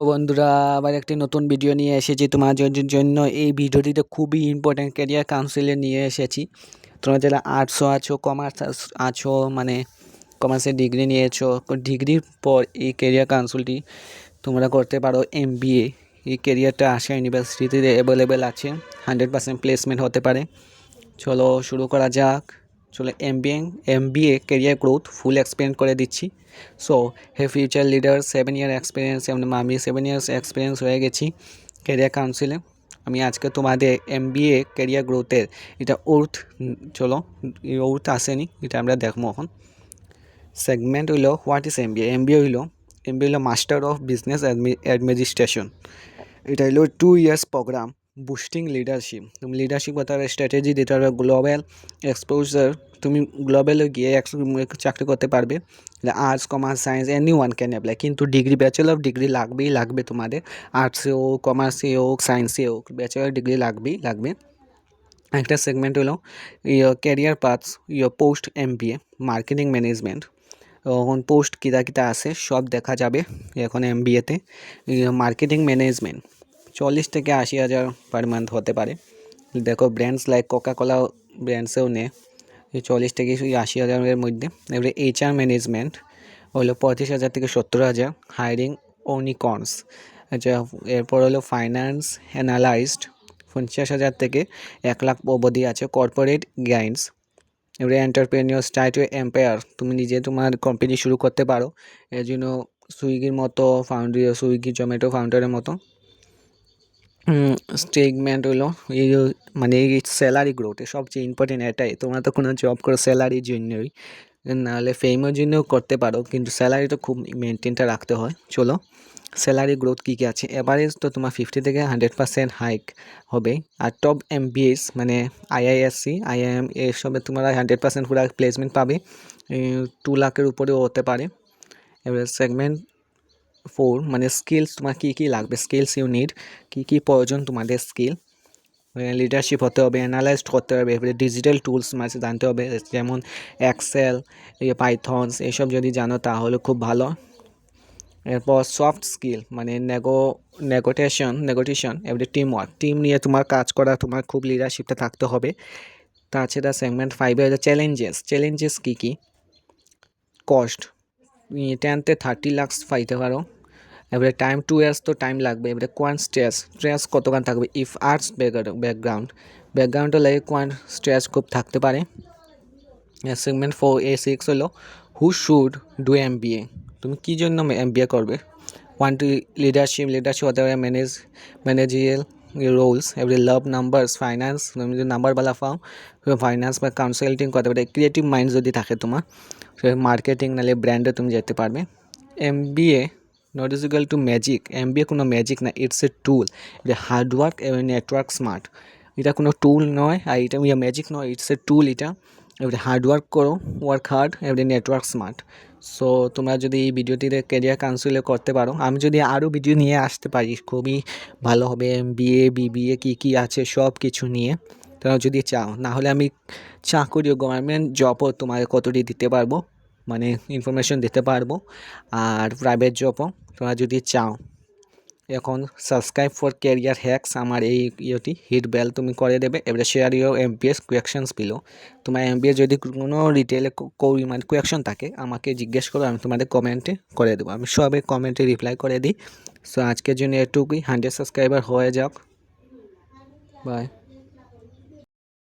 তো বন্ধুরা, আবার একটি নতুন ভিডিও নিয়ে এসেছি তোমাদের জন্য। এই ভিডিওটিতে খুবই ইম্পর্ট্যান্ট ক্যারিয়ার কাউন্সিলে নিয়ে এসেছি। তোমরা যারা আর্টসও আছো, কমার্স আছো, মানে কমার্সের ডিগ্রি নিয়েছো, ডিগ্রির পর এই ক্যারিয়ার কাউন্সিলটি তোমরা করতে পারো। এমবিএ এই ক্যারিয়ারটা আশা ইউনিভার্সিটিতে অ্যাভেলেবেল আছে, 100% প্লেসমেন্ট হতে পারে। চলো শুরু করা যাক। চলো MBA career growth full explain করে দিচ্ছি। So hey future leader, 7 year experience, আমি 7 ইয়ার্স এক্সপিরিয়েন্স হয়ে গেছি ক্যারিয়ার কাউন্সিলে। আমি আজকে তোমাদের এমবিএ ক্যারিয়ার গ্রোথের এটা চলো আসেনি, এটা আমরা দেখবো এখন। সেগমেন্ট হইল হোয়াট ইজ এমবিএ। এমবিএ হইল মাস্টার অফ বিজনেস অ্যাডমিনিস্ট্রেশন। এটা হলো 2 ইয়ার্স প্রোগ্রাম বুস্টিং লিডারশিপ। তুমি লিডারশিপ করতে পারবে, স্ট্র্যাটেজি দিতে পারবে, গ্লোবাল এক্সপোজার, তুমি গ্লোবালে গিয়ে চাকরি করতে পারবে। Arts, commerce, science, any one can apply, কিন্তু ডিগ্রি, ব্যাচেলর ডিগ্রি লাগবে তোমাদের। আর্টসে হোক, কমার্সে হোক, সায়েন্সে হোক, ব্যাচেলর ডিগ্রি লাগবে। একটা সেগমেন্ট হলো career paths, post MBA marketing management. এখন পোস্ট কিতা আছে সব দেখা যাবে এখন এমবিএতে। মার্কেটিং ম্যানেজমেন্ট 40 থেকে 80 হাজার পার মান্থ হতে পারে। দেখো ব্র্যান্ডস লাইক কোকাকোলা ব্র্যান্ডসেও নেয় 40 থেকে 80 হাজারের মধ্যে। এবারে এইচআর ম্যানেজমেন্ট হলো 35 হাজার থেকে 70 হাজার, হায়ারিং ইউনিকর্নস। আচ্ছা, এরপর হলো ফাইন্যান্স অ্যানালাইস্ট 50 হাজার থেকে 1 লাখ অবধি আছে। Corporate guides. এবারে এন্টারপ্রেনিউর ট্রাই টু এম্পায়ার, তুমি নিজে তোমার কোম্পানি শুরু করতে পারো। এর জন্য সুইগির মতো সুইগি জোম্যাটো ফাউন্ডারের মতো। স্টেগমেন্ট হলো এই মানে এই স্যালারি গ্রোথে সবচেয়ে ইম্পর্টেন্ট এটাই। তোমরা তো কোনো জব করো স্যালারির জন্যই, নাহলে ফেমের জন্যও করতে পারো, কিন্তু স্যালারি তো খুব মেনটেনটা রাখতে হয়। চলো স্যালারি গ্রোথ কী কী আছে। এভারেজ তো তোমার 50 থেকে 100% হাইক হবে। আর টপ এমবিএস মানে আইআইএসসি, আইআইএম এসবে তোমরা 100% পুরো প্লেসমেন্ট পাবে। 2 লাখের উপরেও হতে পারে। এবার সেগমেন্ট 4 মানে স্কিলস, তোমার কী কী লাগবে, স্কিলস ইউ নিড, কী প্রয়োজন তোমাদের স্কিল। লিডারশিপ হতে হবে, অ্যানালাইজড করতে হবে, এবারে ডিজিটাল টুলস মানে জানতে হবে, যেমন এক্সেল, পাইথনস, এসব যদি জানো তাহলে খুব ভালো। এরপর সফট স্কিল মানে নেগোটিয়েশন, এবারে টিম ওয়ার্ক, টিম নিয়ে তোমার কাজ করা, তোমার খুব লিডারশিপটা থাকতে হবে। তাছাড়া সেগমেন্ট 5 চ্যালেঞ্জেস কী কী। কস্ট, 10 থেকে 30 লাখ পাইতে পারো। এবারে টাইম 2 ইয়ার্স তো টাইম লাগবে। এবারে কোয়ান্ট স্ট্রেস কতক্ষণ থাকবে। ইফ আর্টস ব্যাকগ্রাউন্ডে লাগে কোয়ান্ট স্ট্রেস খুব থাকতে পারে। সেগমেন্ট 4A6 হলো হু শুড ডু এমবিএ, তুমি কী জন্য এমবিএ করবে। লিডারশিপ হতে পারে, ম্যানেজিয়াল রোলস। এবারে লাভ নাম্বারস, ফাইন্যান্স, তুমি যদি নাম্বারওয়ালা পাও ফাইন্যান্স বা কনসাল্টিং করতে পারে। ক্রিয়েটিভ মাইন্ড যদি থাকে তোমার, মার্কেটিং নাহলে ব্র্যান্ডে তুমি যেতে পারবে। MBA not is equal to magic. MBA কোনো ম্যাজিক না, ইটস এ টুল। এটা হার্ডওয়ার্ক এবং নেটওয়ার্ক স্মার্ট। এটা কোনো টুল নয়, আর এটা ম্যাজিক নয়, ইটস এ টুল। এটা এবারে হার্ডওয়ার্ক করো, ওয়ার্ক হার্ড, এবারে নেটওয়ার্ক স্মার্ট। সো তোমরা যদি এই ভিডিওটিতে ক্যারিয়ার কাউন্সিলে করতে পারো, আমি যদি আরও ভিডিও নিয়ে আসতে পারি খুবই ভালো হবে। এমবিএ, বিবিএ কী কী আছে সব কিছু নিয়ে তোমরা যদি চাও, নাহলে আমি চাকরি ও গভর্নমেন্ট জবও তোমাকে কতটি দিতে পারবো, মানে ইনফরমেশন দিতে পারবো। আর প্রাইভেট জবও তোমরা যদি চাও। এখন সাবস্ক্রাইব ফর ক্যারিয়ার হ্যাকস, আমার এই হিট বেল তুমি করে দেবে। এবারে শেয়ার ইউর এমপিএস কোয়েকশনস বিলো। তোমার এমপিএস যদি কোনো ডিটেলে মানে কোয়েকশন থাকে আমাকে জিজ্ঞেস করো, আমি তোমাদের কমেন্টে করে দেবো। আমি সবে কমেন্টে রিপ্লাই করে দিই। সো আজকের জন্য এটুকুই, 100 সাবস্ক্রাইবার হয়ে যাক। বাই।